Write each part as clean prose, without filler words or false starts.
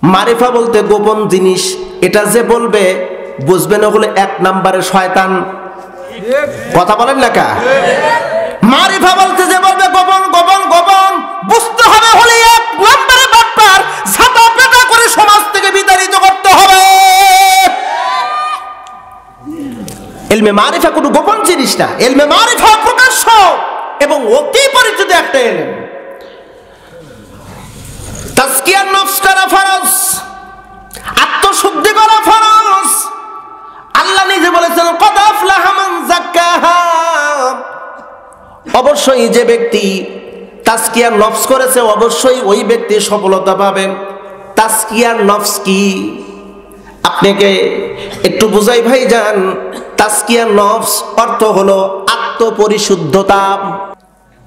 মারিফা বলতে গোপন জিনিস, এটা যে বলবে বুঝবেন ওগুলো এক নম্বরে শয়তান। কথা বলেন না কা? মারিফা বলতে যে বলবে গোপন গোপন গোপন, বুঝতে হবে হলে এক নম্বরে বাটপার, ছাতা পেটা করে সমাজ থেকে বিতাড়িত করতে হবে। ইলমে মারিফা কোনো গোপন জিনিস না, ইলমে মারিফা প্রকাশ্য এবং অতি পরিচিত একটা ইলম। তাজকিয়ার নফস করা ফরজ, আত্মশুদ্ধি করা ফরজ। আল্লাহ নিজে বলেছেন কদ আফলাহা মান যাক্কাহা, অবশ্যই যে ব্যক্তি তাজকিয়ার নফস করেছে অবশ্যই ওই ব্যক্তি সফলতা পাবে। তাজকিয়ার নফস কি আপনাকে একটু বুঝাই ভাইজান। তাজকিয়ার নফস অর্থ হলো আত্মপরিশুদ্ধতা।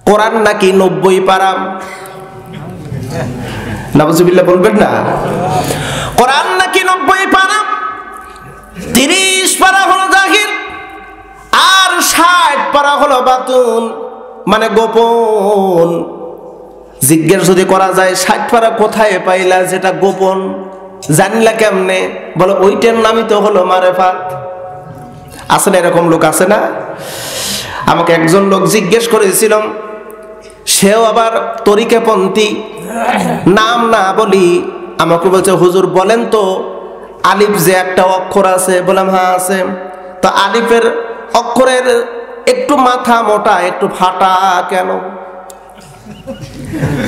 কোরআন নাকি 90 পারা, নাউজুবিল্লাহ বলবেন না? কোরআন নাকি 90 পারা, 30 পারা হলো জাহির আর 60 পারা হলো বাতুন, মানে গোপন। জিজ্ঞেস যদি করা যায় 60 পারা কোথায় পাইলা, যেটা গোপন জানলা কেমনে? বলে ওইটার নামই তো হলো মারিফাত। আছে না এরকম লোক? আছে না? আমাকে একজন লোক জিজ্ঞেস করেছিল, সেও আবার তরিকাপন্থী, নাম না বলি, আমাকে বলছে হুজুর বলেন তো আলিফ যে একটা অক্ষর আছে। বললাম হ্যাঁ আছে। তো আলিফের অক্ষরের একটু মাথা মোটা একটু ফাটা কেন?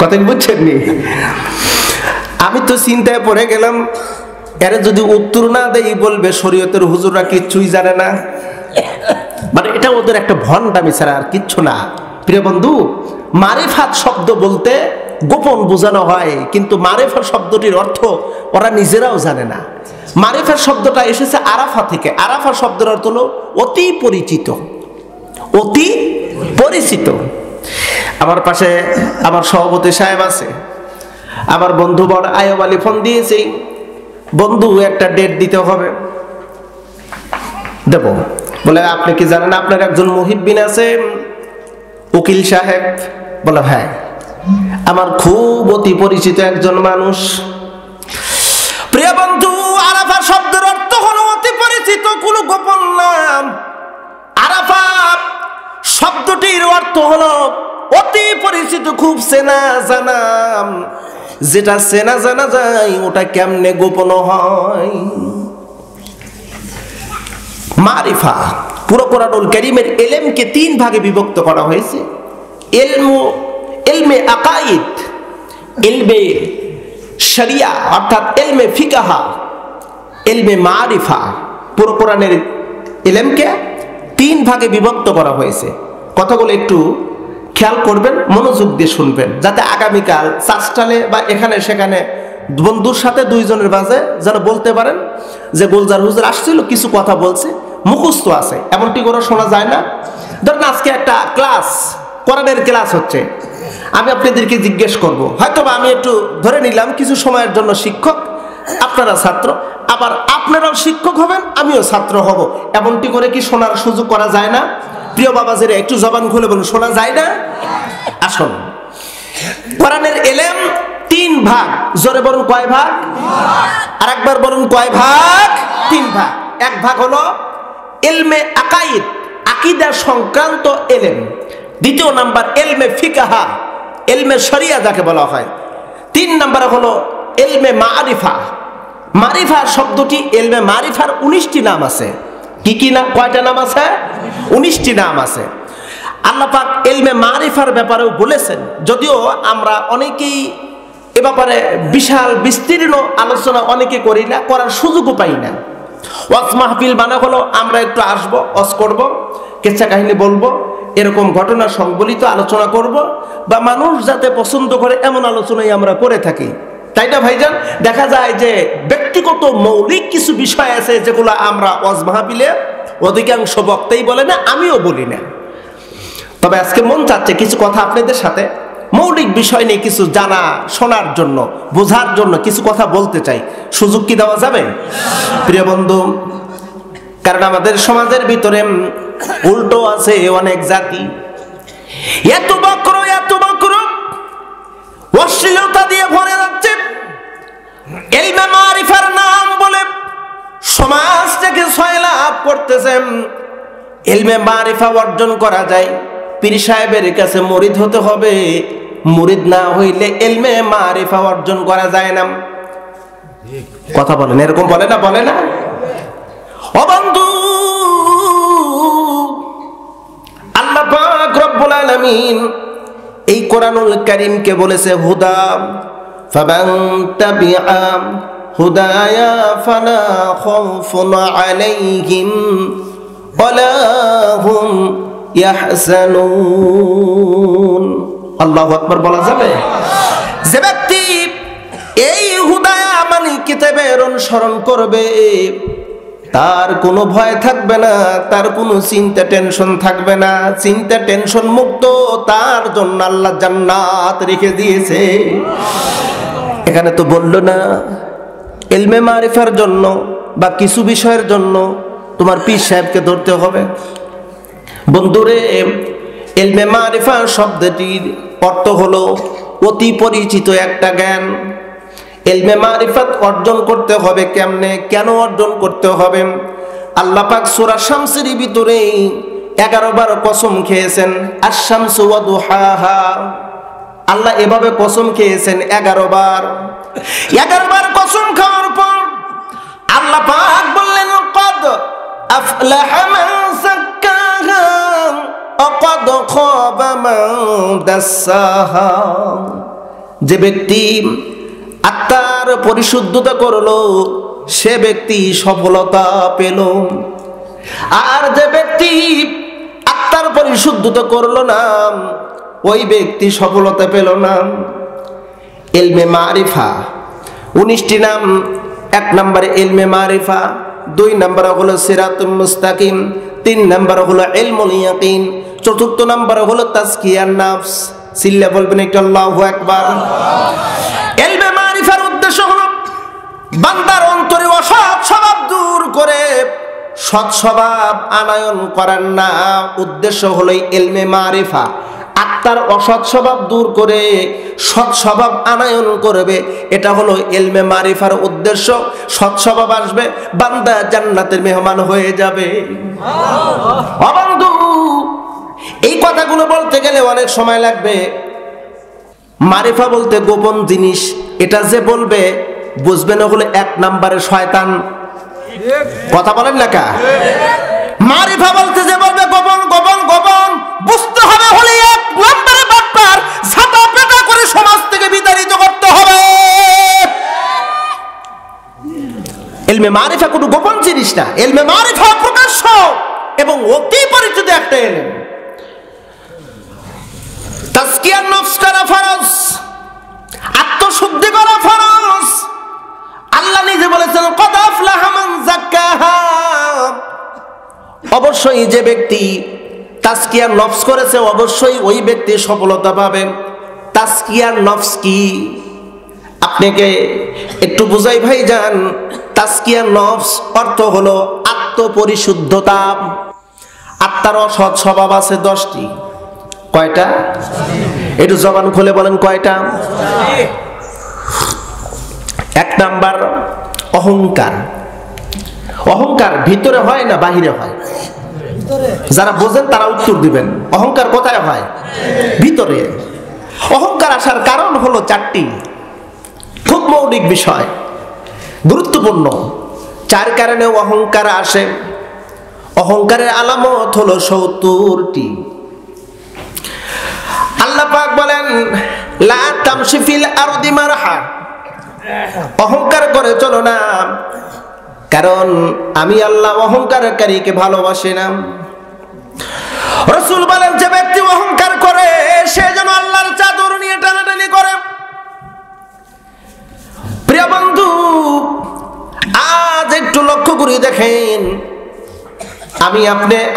কথা বুঝছেন নি? আমি তো চিন্তায় পড়ে গেলাম, এর যদি উত্তর না দেই বলবে শরীয়তের হুজুররা কিচ্ছুই জানে না। মানে এটা ওদের একটা ভণ্ডামি ছাড়া আর কিচ্ছু না। প্রিয় বন্ধু, মারিফাত শব্দ বলতে গোপন বোঝানো হয়, কিন্তু মারিফা শব্দটির অর্থ ওরা নিজেরাও জানে না। মারিফা শব্দটা এসেছে আরাফা থেকে। আরাফা শব্দের অর্থ হলো অতি পরিচিত, অতি পরিচিত। আমার পাশে আমার সভাপতি সাহেব আছে, আমার বন্ধু বড় আয়ব আলী ফোন দিয়েছে, বন্ধু একটা ডেট দিতে হবে। দেব বলে আপনি কি জানেন আপনার একজন মুহিব্বিন আছে উকিল সাহেব? বলে হ্যাঁ, আমার খুব অতি পরিচিত একজন মানুষ। প্রিয় বন্ধু, আরাফা শব্দের অর্থ হলো অতি পরিচিত, কোনো গোপন নাম। আরাফা শব্দটির অর্থ হলো অতি পরিচিত, খুব চেনা জানা। যেটা চেনা জানা যায় ওটা কেমনে গোপন হয়? মারিফা পুরো কোরআনুল কারীমের ইলমকে 3 ভাগে বিভক্ত করা হয়েছে। ইলমে আকাইদ, ইলমে শরিয়া অর্থাৎ ইলমে ফিকহা, ইলমে মারিফা। পুরো কোরআনের ইলমকে 3 ভাগে বিভক্ত করা হয়েছে। কথাগুলো একটু খেয়াল করবেন, মনোযোগ দিয়ে শুনবেন, যাতে আগামীকাল চাষটালে বা এখানে সেখানে বন্ধুর সাথে 2 জনের মাঝে যেন বলতে পারেন যে গোলজার হুজুর আসছিল, কিছু কথা বলছে, মুখস্থ আছে, এমনটি করে শোনা যায় না। ধরেন আজকে একটা ক্লাস, কোরআনের ক্লাস হচ্ছে, আমি আপনাদেরকে জিজ্ঞেস করব, হয়তো আমি একটু ধরে নিলাম কিছু সময়ের জন্য শিক্ষক, আপনারা ছাত্র, আবার আপনারাও শিক্ষক হবেন, আমিও ছাত্র হব। এমনটি করে কি শোনার সুযোগ করা যায় না? প্রিয় বাবাজিরা একটু জবান খুলে বলুন, শোনা যায় না? আসুন, কোরআনের ইলম 3 ভাগ। জোরে বলুন কয় ভাগ? আর একবার বলুন কয় ভাগ? 3 ভাগ। এক ভাগ হলো ইলমে আকাইদ, আকীদা সংক্রান্ত ইলম। দ্বিতীয় নাম্বার ইলমে ফিকহা, ইলমে শরিয়া যাকে বলা হয়। 3 নাম্বার হলো ইলমে মারিফা। মারিফা শব্দটি, ইলমে মারিফার 19টি নাম আছে। কি কি না? কয়টা নাম আছে? 19টি নাম আছে। আল্লাহ পাক ইলমে মারিফার ব্যাপারেও বলেছেন, যদিও আমরা অনেকেই এ ব্যাপারে বিশাল বিস্তীর্ণ আলোচনা অনেকে করি না, করার সুযোগও পাই না। ওয়াজ মাহফিল বানা হলো আমরা একটু আসবো, ওয়াজ করব, কেচ্ছা কাহিনী বলবো, এরকম ঘটনা সংবলিত আলোচনা করব, বা মানুষ যাতে পছন্দ করে এমন আলোচনাই আমরা করে থাকি, তাই না ভাইজান? দেখা যায় যে ব্যক্তিগত মৌলিক কিছু বিষয় আছে যেগুলো আমরা ওয়াজ মাহফিলে অধিকাংশ বক্তাই বলে না, আমিও বলি না। তবে আজকে মন চাচ্ছে কিছু কথা আপনাদের সাথে মৌলিক বিষয় নিয়ে কিছু জানা শোনার জন্য, বোঝার জন্য কিছু কথা বলতে চাই। সুযোগ কি দেওয়া যাবে? প্রিয় বন্ধু, কারণ আমাদের সমাজের ভিতরে উল্টো আছে অনেক জাতি, এত বক্র অশ্লীলতা দিয়ে ভরে যাচ্ছে। ইলমে মারিফার নাম বলে সমাজ থেকে সয়লাভ করতেছেন। ইলমে মারিফা অর্জন করা যায়, পীর সাহেবের কাছে মুরিদ হতে হবে, মুরিদ না হইলে ইলমে মারিফা অর্জন করা যায় না। কথা বলেন, এরকম বলে না? বলে না? ও বন্ধু, আল্লাহ পাক রব্বুল আলামিন এই কোরআনুল কারীমকে বলেছে হুদা, ফামান তাবিআ হুদায়া ফালা খাউফুন আলাইহিম ওয়ালা হুম ইয়াহজানুন। আল্লাহু আকবার বলা যাবে? যে ব্যক্তি এই হুদায়া মানে কিতাবের অনুসরণ করবে, তার কোনো ভয় থাকবে না, তার কোনো চিন্তা টেনশন থাকবে না, চিন্তা টেনশন মুক্ত তার জন্য আল্লাহ জান্নাত রেখে দিয়েছে। এখানে তো বললো না ইলমে মারিফার জন্য বা কিছু বিষয়ের জন্য তোমার পীর সাহেবকে ধরতে হবে। বন্ধুরে, ইলমে মারিফা শব্দটির অর্থ হলো অতি পরিচিত একটা জ্ঞান। ইলমে মারিফাত অর্জন করতে হবে কেমনে, কেন অর্জন করতে হবে? আল্লাহ পাক সূরা শামসের ভিতরে 11 বার কসম খেয়েছেন, আশ-শামসু ওয়া দুহাহা। আল্লাহ এভাবে কসম খেয়েছেন 11 বার। 11 বার কসম খাওয়ার পর আল্লাহ পাক বললেন, ক্বাদ আফলাহা মান যাক্কাহা ওয়া ক্বাদ খাবা মান দাসসাহা। যে ব্যক্তি আত্মার পরিশুদ্ধতা করলো সে ব্যক্তি সফলতা পেল, আর যে ব্যক্তি আত্মার পরিশুদ্ধতা করলো না ওই ব্যক্তি সফলতা পেল না। ইলমে মারিফা 19টি নাম। 1 নম্বরে ইলমে মারিফা, 2 নম্বরে হলো সিরাতুল মুস্তাকিম, 3 নম্বরে হলো ইলমুল ইয়াকিন, 4র্থ নম্বরে হলো তাজকিয়ান নফস। সিল্লা বলবেন একটু আল্লাহু আকবার। ইলমে মারিফার উদ্দেশ্য হলো বান্দার অন্তরে অসৎ স্বভাব দূর করে সৎ স্বভাব আনয়ন করার না। উদ্দেশ্য হলো ইলমে মারিফা আত্মার অসৎ স্বভাব দূর করে সৎ স্বভাব আনয়ন করবে, এটা হলো ইলমে মারিফার উদ্দেশ্য। সৎ স্বভাব আসবে, বান্দা জান্নাতের মেহমান হয়ে যাবে। বন্ধু, এই কথাগুলো বলতে গেলে অনেক সময় লাগবে। মারিফা বলতে গোপন জিনিস, এটা যে বলবে বুঝবে না হলো 1 নম্বরে শয়তান। কথা বলেন না কা? মারিফা বলতে যে বলবে গোপন গোপন গোপন, বুঝতে হবে হলে 1 নম্বরে বাটপার, ছাতা পেটা করে সমাজ থেকে বিতাড়িত করতে হবে। ইলমে মারিফা কোনো গোপন জিনিস না, ইলমে মারিফা প্রকাশ্য এবং অতি পরিচিত একটা ইলম। তাজকিয়ার নফস করা ফরজ, আত্মশুদ্ধি করা ফরজ। আল্লাহ নিজে বলেছেন, ক্বাদ আফলাহা মান যাক্কাহা। অবশ্যই যে ব্যক্তি তাজকিয়ার নফস করেছে অবশ্যই ওই ব্যক্তি সফলতা পাবে। তাজকিয়ার নফস কি আপনাকে একটু বুঝাই ভাই যান। তাজকিয়ার নফস অর্থ হলো আত্মপরিশুদ্ধতা। আত্মার অসৎ স্বভাব আছে 10টি। কয়টা? একটু জবান খুলে বলেন কয়টা? 1 নাম্বার অহংকার। অহংকার ভিতরে হয় না বাহিরে হয়? যারা বোঝেন তারা উত্তর দিবেন। অহংকার কোথায় হয়? ভিতরে। অহংকার আসার কারণ হলো 4টি, খুব মৌলিক বিষয়, গুরুত্বপূর্ণ। 4 কারণে অহংকার আসে। অহংকারের আলামত হলো 70টি। আল্লাহ পাক বলেন, লা তামশি ফিল আরদি মারহা। অহংকার করে চলো না, কারণ আমি আল্লাহ অহংকারকারীকে ভালোবাসি না। রাসূল বলেন, যে ব্যক্তি অহংকার করে সে যেন আল্লাহর চাদর নিয়ে টানাটানি করে। প্রিয় বন্ধু, আজ একটু লক্ষ্য করে দেখেন,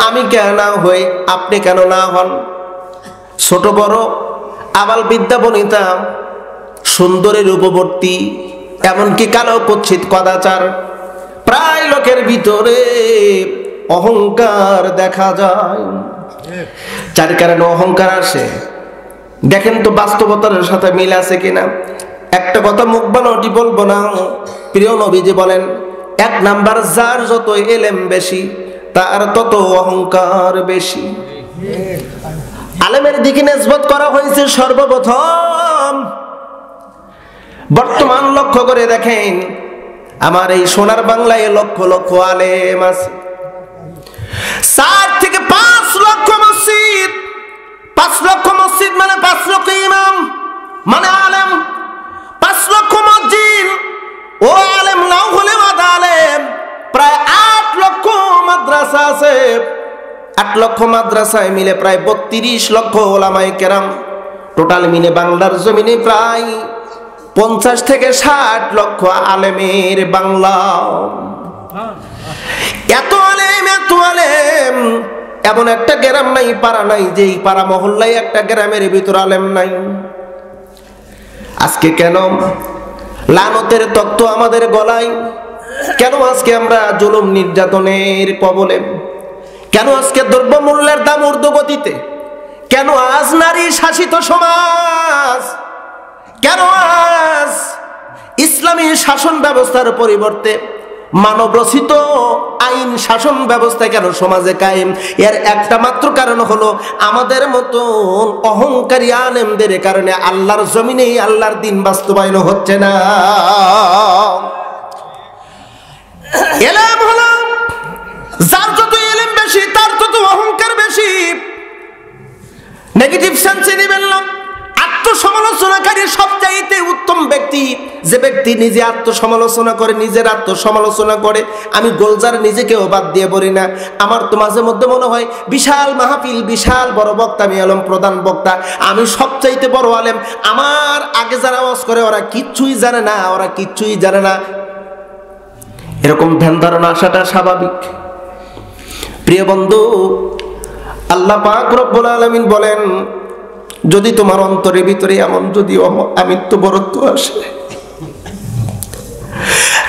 আমি কেন না হই, আপনি কেন না হন, ছোট বড় আবাল বিদ্যা বনিতা, সুন্দরী রূপবর্তী, এমনকি কালো কুৎসিত কদাচার, প্রায় লোকের ভিতরে অহংকার দেখা যায়। 4 কারণে অহংকার আসে। দেখেন তো বাস্তবতার সাথে মিল আছে কিনা। একটা কথা মুখ বানাটি বলবো না, প্রিয় নবীজি বলেন, এক নাম্বার যার যত এলেম বেশি তার তত অহংকার বেশি। আলেমের দিকে নিসবত করা হয়েছে সর্বপ্রথম। বর্তমান লক্ষ্য করে দেখেন, আমার এই সোনার বাংলায় লক্ষ লক্ষ আলেম আছে, 4 থেকে 5 লক্ষ মসজিদ। 5 লক্ষ মসজিদ মানে 5 লক্ষ ইমাম মানে আলেম। 5 লক্ষ মসজিদ ও আলেম নাও হলে আধা আলেম। প্রায় 8 লক্ষ মাদ্রাসা আছে। 8 লক্ষ মাদ্রাসায় মিলে প্রায় 32 লক্ষ ওলামায়ে কেরাম। টোটাল মিলে বাংলার জমিনে প্রায় 50 থেকে 60 লক্ষ আলেমের বাংলা। এত আলেম, এত আলেম, এমন একটা গ্রাম নাই, পাড়া নাই, যে এই পাড়া মহল্লায় একটা গ্রামের ভিতর আলেম নাই। আজকে কেন লানতের তত্ত্ব আমাদের গলায়? কেন আজকে আমরা জুলুম নির্যাতনের কবলে? কেন আজকে দ্রব্যমূল্যের দাম ঊর্ধ্বগতিতে? কেন আজ নারী শাসিত সমাজ? কেন আজ ইসলামী শাসন ব্যবস্থার পরিবর্তে মানব রচিত আইন শাসন ব্যবস্থা কেন সমাজে কায়েম? এর একটা মাত্র কারণ হলো আমাদের মতো অহংকারী আলেমদের কারণে আল্লাহর জমিনে আল্লাহর দিন বাস্তবায়ন হচ্ছে না। এলেম হলো, যার যত এলেম বেশি তার তত অহংকার বেশি। নেগেটিভ সেন্সে নেবেন না। আত্মসমালোচনাকারী সবচাইতে উত্তম ব্যক্তি যে ব্যক্তি নিজে আত্মসমালোচনা করে, নিজের আত্মসমালোচনা করে। আমি গোলজার নিজেকেও বাদ দিয়ে বলি না। আমার তো মাঝে মধ্যে মনে হয় বিশাল মাহফিল, বিশাল বড় বক্তা, আমি আলম প্রধান বক্তা, আমি সবচাইতে বড় আলেম। আমার আগে যারা ওয়াজ করে ওরা কিচ্ছুই জানে না, ওরা কিচ্ছুই জানে না। এরকম ধ্যান ধারণা আসাটা স্বাভাবিক। প্রিয় বন্ধু, আল্লাহ পাক রব্বুল আলামিন বলেন, যদি তোমার অন্তরের ভিতরে এমন যদি আমিত্ববরত্ব আসে,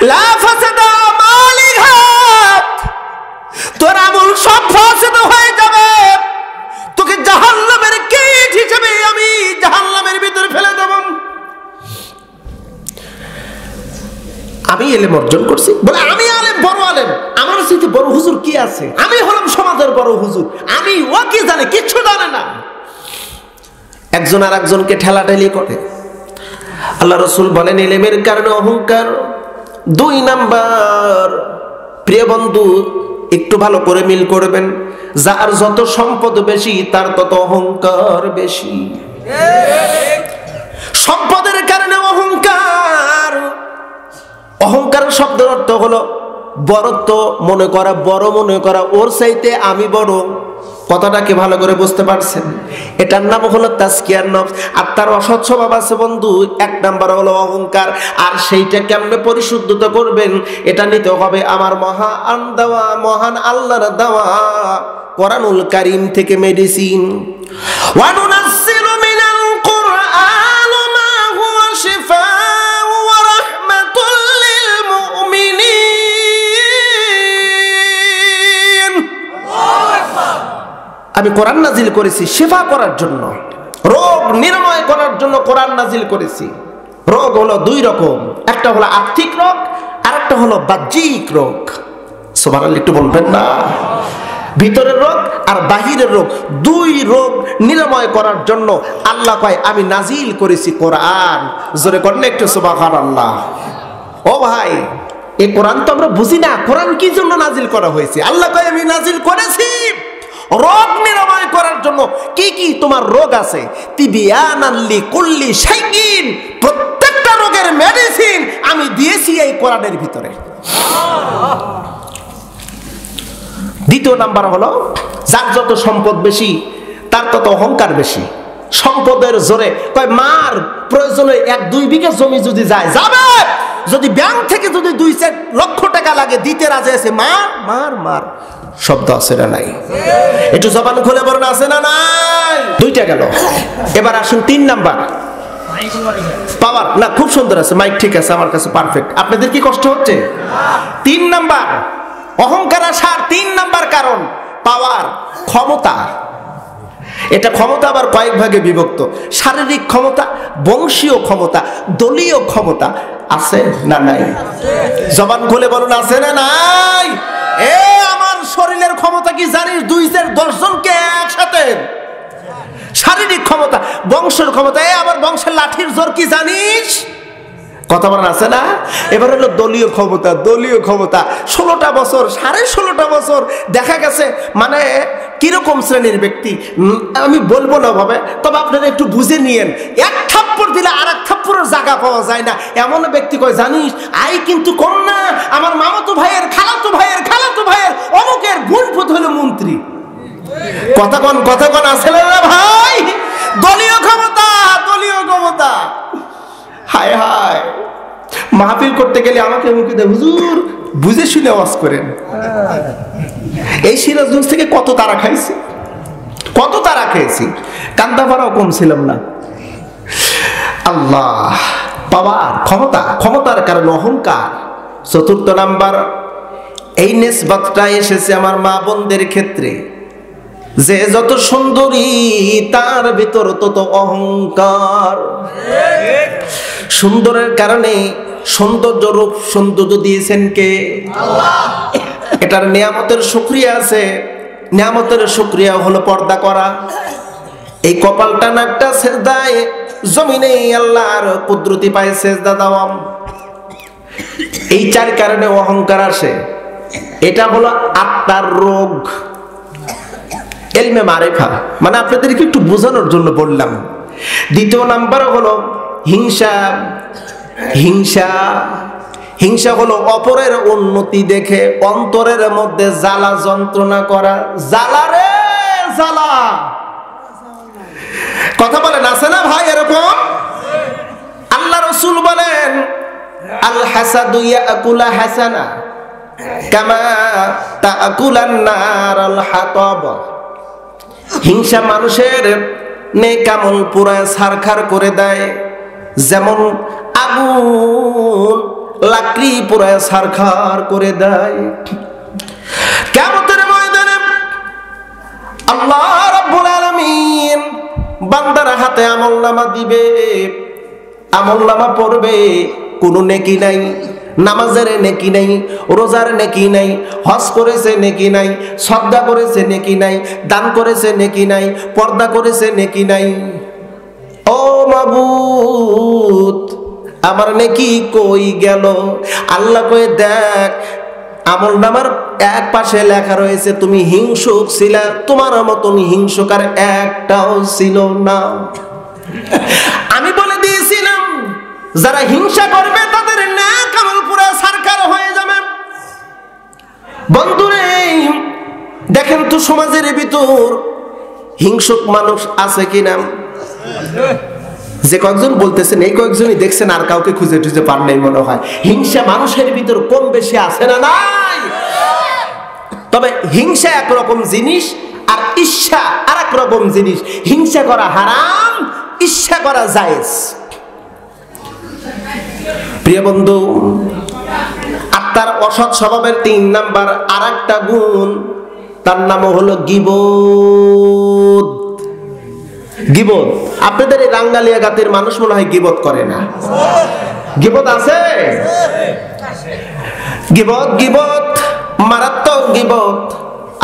লা ফাসাদা মালিহা, তোর আমল সব ফাসাদ হয়ে যাবে। তোকে জাহান্নামের কীট হিসেবে আমি জাহান্নামের ভিতরে ফেলে দেব। আমি এলেম অর্জন করছি বলে আমি আলেম, বড় আলেম, আমার সাথে বড় হুজুর কি আছে? আমি হলাম সমাজের বড় হুজুর, আমি ও কি জানে? কিচ্ছু জানে না। একজন আর একজনকে ঠেলাঠেলি করে। আল্লাহ রাসূল বলেন, এলেমের কারণে অহংকার। 2 নাম্বার, প্রিয় বন্ধু একটু ভালো করে মিল করবেন, যার যত সম্পদ বেশি তার তত অহংকার বেশি। সম্পদের কারণে অহংকার। অহংকার শব্দের অর্থ হলো বড়ত্ব মনে করা, বড় মনে করা, ওর চাইতে আমি বড়। কথাটাকে ভালো করে বুঝতে পারছেন? এটার নাম হলো তাজকিয়ার নফস। আর তার অসৎ স্বভাব আছে বন্ধু। 1 নাম্বার হলো অহংকার। আর সেইটা কেমনে পরিশুদ্ধতা করবেন? এটা নিতে হবে আমার মহান আল্লাহর দেওয়া কোরআনুল কারীম থেকে মেডিসিন। ওয়া নুনাজ্জিলু মিনাল কুরআন মা হুয়া শিফাa'un ওয়া রাহমাতুল লিল মুমিনিন। আমি কোরআন নাজিল করেছি শিফা করার জন্য, রোগ নিরাময় করার জন্য কোরআন নাজিল করেছি। রোগ হলো 2 রকম, একটা হলো আর্থিক রোগ, আর একটা হলো বাহ্যিক রোগ। সুবহানাল্লাহ, একটু বলবেন না? ভিতরের রোগ আর বাহিরের রোগ, 2 রোগ নিরাময় করার জন্য আল্লাহ কয় আমি নাজিল করেছি কোরআন। জোরে করলে একটু সুবহানাল্লাহ। ও ভাই, এই কোরআন তো আমরা বুঝি না, কোরআন কি জন্য নাজিল করা হয়েছে? আল্লাহ কয় আমি নাজিল করেছি রোগ নিরাময় করার জন্য। কি কি তোমার রোগ আছে? তিবিয়ানাল লিকুল্লি শাইইন, প্রত্যেকটা রোগের মেডিসিন আমি দিয়েছি এই কোরআনের ভিতরে। 2 নাম্বার হলো, যার যত সম্পদ বেশি তার তত অহংকার বেশি। সম্পদের জোরে কয় মার, প্রয়োজনে 1-2 বিঘা জমি যদি যায় যাবে, যদি ব্যাংক থেকে যদি 2-4 লক্ষ টাকা লাগে দিতে রাজি আছে, মার মার মার। শব্দ আছে না নাই? একটু জবান খুলে বলেন, আছে না নাই? 2টা গেল। এবার আসুন 3 নাম্বার, পাওয়ার। না, খুব সুন্দর আছে, মাইক ঠিক আছে, আমার কাছে পারফেক্ট। আপনাদের কি কষ্ট হচ্ছে? 3 নাম্বার অহংকার আসার 3 নাম্বার কারণ পাওয়ার, ক্ষমতা। এটা ক্ষমতা আবার কয়েক ভাগে বিভক্ত। শারীরিক ক্ষমতা, বংশীয় ক্ষমতা, দলীয় ক্ষমতা আছে না নাই? জবান খুলে বলুন আছে না নাই? এ আমার শরীরের ক্ষমতা কি জানিস? 2-10 জনকে একসাথে। শারীরিক ক্ষমতা, বংশের ক্ষমতা, এ আমার বংশের লাঠির জোর কি জানিস? কথা বলেন আছে না? এবার হলো দলীয় ক্ষমতা। দলীয় ক্ষমতা 16টা বছর, 16.5 বছর দেখা গেছে। মানে কিরকম শ্রেণীর ব্যক্তি আমি বলবো না ভাবে, তবে আপনারা একটু বুঝে নিয়েন। এক থাপ্পড় দিলে আর এক থাপ্পড়ের জায়গা পাওয়া যায় না এমন ব্যক্তি কয় জানিস আই কিন্তু কম না, আমার মামাতো ভাইয়ের খালাতো ভাইয়ের অমুকের বোনপুত হলো মন্ত্রী। কথা কন আছে না ভাই? দলীয় ক্ষমতা, দলীয় ক্ষমতা। হায় হায়, মাহফিল করতে গেলে আমাকে মুখে দেয় হুজুর বুঝে শুনে আওয়াজ করেন। এই সিরাজগঞ্জ থেকে কত তারা খেয়েছি, কান্দা ভাড়াও কম ছিলাম না। আল্লাহ, পাওয়ার ক্ষমতার কারণে অহংকার। 4র্থ নাম্বার, এই নিসবতটা এসেছে আমার মা বোনদের ক্ষেত্রে, যে যত সুন্দরী তার ভিতর তত অহংকার। সুন্দরের কারণে সৌন্দর্য, রূপ সৌন্দর্য দিয়েছেন কে? আল্লাহ। এটার নিয়ামতের শুকরিয়া আছে। নিয়ামতের শুকরিয়া হলো পর্দা করা। এই কপালটা নাকটা সেজদায় জমিনে আল্লাহর কুদরতি পায় সেজদা দেওয়া। এই 4 কারণে অহংকার আসে। এটা হলো আত্মার রোগ। ইলমে মারিফা মানে আপনাদেরকে একটু বোঝানোর জন্য বললাম। 2য় নাম্বার হলো হিংসা হলো অপরের উন্নতি দেখে অন্তরের মধ্যে জ্বালা যন্ত্রণা করা। জ্বালা রে জ্বালা, কথা বলেন আছে না ভাই এরকম? আল্লাহ রাসূল বলেন আল হাসাদু ইয়াকুলা হাসানা কামা তাকুলান নার আল হাতাব। হিংসা মানুষের নেক আমল পুরা ছারখার করে দেয়, যেমন আগুন লাকড়ি পুরা ছারখার করে দেয়। কিয়ামতের ময়দানে আল্লাহ রাব্বুল আলামিন বান্দার হাতে আমলনামা দিবে। আমলনামা পড়বে, কোনো নেকি নাই, নামাজের নেকি নাই, রোজার নেকি নাই, হজ করেছে নেকি নাই, সাদকা করেছে নেকি নাই, দান করেছে নেকি নাই, পর্দা করেছে নেকি নাই। ও মাবুদ, আমার নেকি কই গেল? আল্লাহ কয়ে দেখ, আমলনামার এক পাশে লেখা রয়েছে তুমি হিংসুক ছিলা, তোমার মতন হিংসুক আর একটাও ছিল না। আমি বলে দিয়েছিলাম যারা হিংসা করবে তাদের নেক আমল পুরো সারকার হয়ে যাবে। বন্ধুরে দেখেন তো সমাজের ভিতর হিংসুক মানুষ আছে কিনা? যে কয়েকজন বলতেছেন এই কয়েকজনই দেখছেন, আর কাউকে খুঁজে টুজে পার নাই মনে হয়। হিংসা মানুষের ভিতর কম বেশি আছে না নাই? তবে হিংসা একরকম জিনিস আর ঈর্ষা আর এক রকম জিনিস। হিংসা করা হারাম, ঈর্ষা করা জায়েজ। প্রিয় বন্ধু, আত্মার অসৎ স্বভাবের 3 নাম্বার আর একটা গুণ, তার নাম হলো গীবত। গীবত, আপনাদের এই রাঙ্গালিয়া গাতের মানুষ মনে হয় গীবত করে না। গীবত আছে? গীবত মারাত্মক গীবত।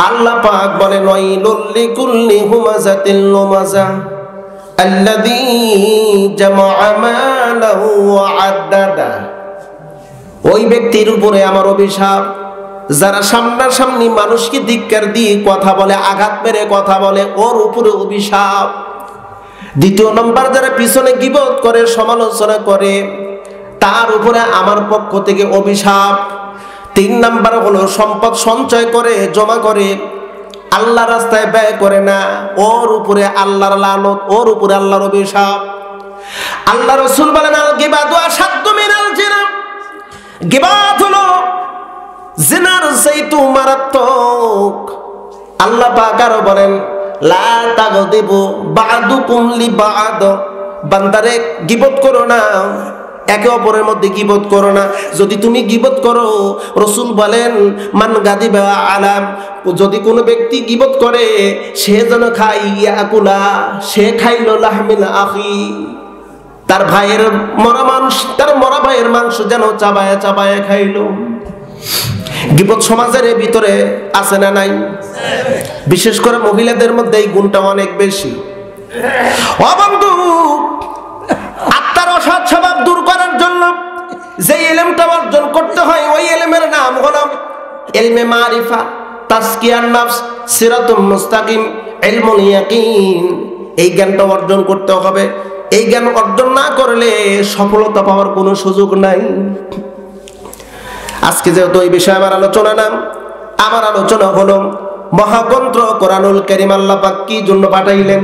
আল্লাহ পাক বলেন ওয়াইলুল লিকুল্লি হুমাযাতিল লুমাযা আল্লাযী জামাআ মালাহু ওয়া আদ্দাদা। ওই ব্যক্তির উপরে আমার অভিশাপ যারা সামনাসামনি মানুষকে ধিক্কার দিয়ে কথা বলে, আঘাত মেরে কথা বলে, ওর উপরে অভিশাপ। 2 নম্বর, যারা পিছনে গীবত করে, সমালোচনা করে, তার উপরে আমার পক্ষ থেকে অভিশাপ। 3 নাম্বার হলো সম্পদ সঞ্চয় করে, জমা করে, আল্লাহ রাস্তায় ব্যয় করে না, ওর উপরে আল্লাহর লানত, ওর উপরে আল্লাহর অভিশাপ। আল্লাহ রাসূল বলেন আল গীবাতু আশাদ্দু মিনাল জিনা। গীবত হলো জিনার চাইতে মারাত্মক। আল্লাহ পাক আরো বলেন লা তাগদিবু বা'দুকুম লিবা'দ। বান্দারে গীবত করো না, একে অপরের মধ্যে গীবত করো না। যদি তুমি গীবত করো, রাসূল বলেন মান গাদিবা আলাম, যদি কোনো ব্যক্তি গীবত করে সে যেন খায় ইয়াকুলা, সে খাইল লাহমিল আখি, তার ভাইয়ের মরা মানুষ, তার মরা ভাইয়ের মাংস যেন চাবায়া চাবায়া খাইল। গীবত সমাজের ভিতরে আছে না নাই? বিশেষ করে মহিলাদের মধ্যে এই গুণটা অনেক বেশি। ও বন্ধু, আত্মার অসৎ স্বভাব দূর করার জন্য যে ইলমটা অর্জন করতে হয়, ওই ইলমের নাম হলো ইলমে মারিফা, তাজকিয়ান নফস, সিরাতুল মুস্তাকিম, ইলমুল ইয়াকিন। এই জ্ঞানটা অর্জন করতে হবে। এই জ্ঞান অর্জন না করলে সফলতা পাওয়ার কোনো সুযোগ নাই। আজকে যেহেতু এই বিষয়ে আমার আলোচনা না, আমার আলোচনা হলো মহাগ্রন্থ কোরআনুল কারীম আল্লাহ পাক কি জন্য পাঠাইলেন।